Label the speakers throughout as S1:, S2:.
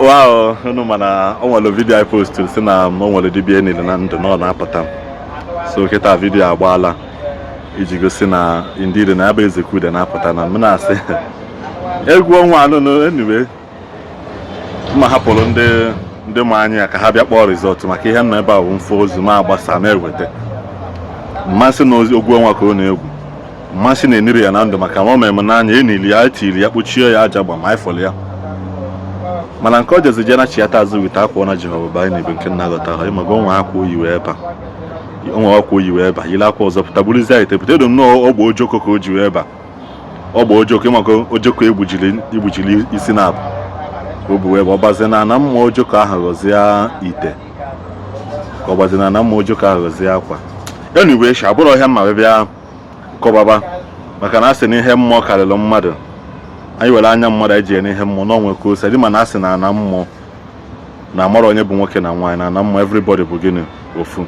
S1: Wow, no mana o nwere video I posted si na o nwere dibia niile na ndụ na ọ na-apụta. So kita video agbaala iji gosi na indeed na ebe Ezekude na-apụta na m na-asị egwu ọnwa anụ no anyway ma hapụrụ ndị ma anya ka ha bịa kpọọ result maka ihe nọ ebe a bụ mfo ozu ma agbasa ma eweta mmasị na ogwu ọnwa ka ọ na-egwu mmasị na-eniri ya na ndụ maka na o mere m n'anya enili ya etiri ya kpuchie ya aja gba ma ifọlụ ya mana nke o jezi je na chiata azụ wite akwa na Jehova ba anyị nke nna gọta ha ịmaga onwe akwa oyiwe ebe onwe akwa oyiwe ebe yile akwa ọzọ pụta bụrụzi anyị tepụta edo nnọọ ọgba ojoko ka o ji wee eba ọgba ojoko ịmaga ojoko egbujiri isi na abụ ka o bu ebe ọ gbazie na ana mmụọ ojoko ahụ ghọzie ite ka ọ gbazie na ana mmụọ ojoko ahụ ghọzie akwa anyway shi abụrụ ọhịa mma bịa kọbaba maka na asị na ihe mmụọ karịrị mmadụ anyị were anya mmadụ eji n'ihe mmụọ n'onwe ka ose dị ma na asị na ana mmụọ na amara onye bụ nwoke na nwaanyị na ana mmụọ everybody bụ gịnị ofu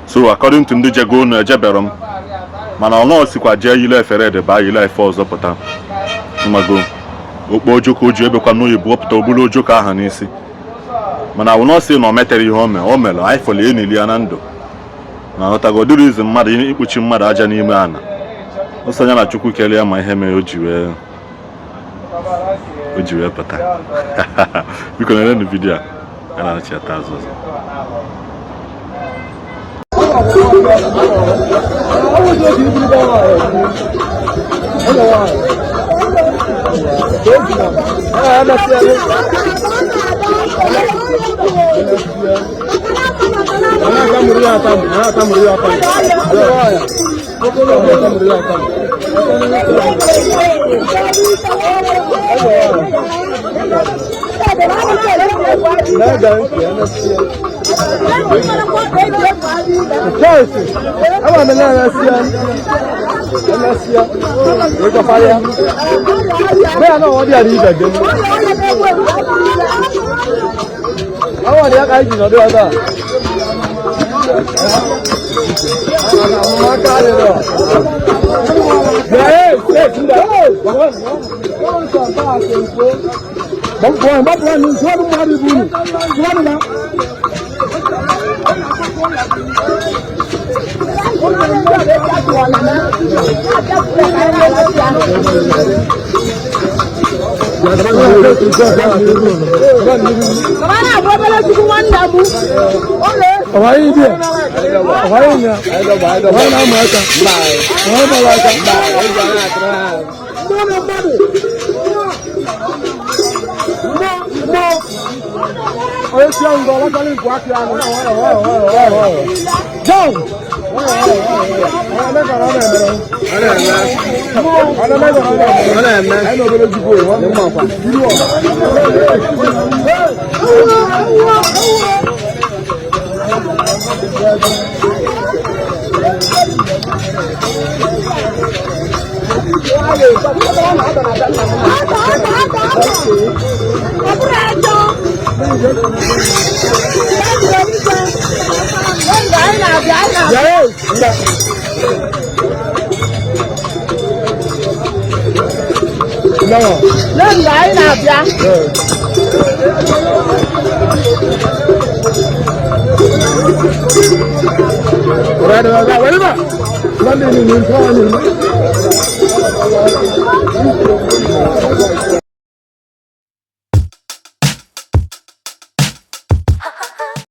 S1: so according to ndị jego unu ejebere m mana ọ nọọ sikwa jee yile efere ede baa yile efe ọzọ pụta mmago okpo ojoko oji ebekwa n'oyibo wepụta obulu ojoko ahụ n'isi mana awụ nọọsị na o metere ihe o mere anyị fọlie enili ya na ndụ na ọtago ọdịrị izi mmadụ ikpuchi mmadụ aja n'ime ana ọsọ na Chukwu kelee ya ma ihe mere o ji wee pụta biko na vidio a na-achị ata azụ ọzọ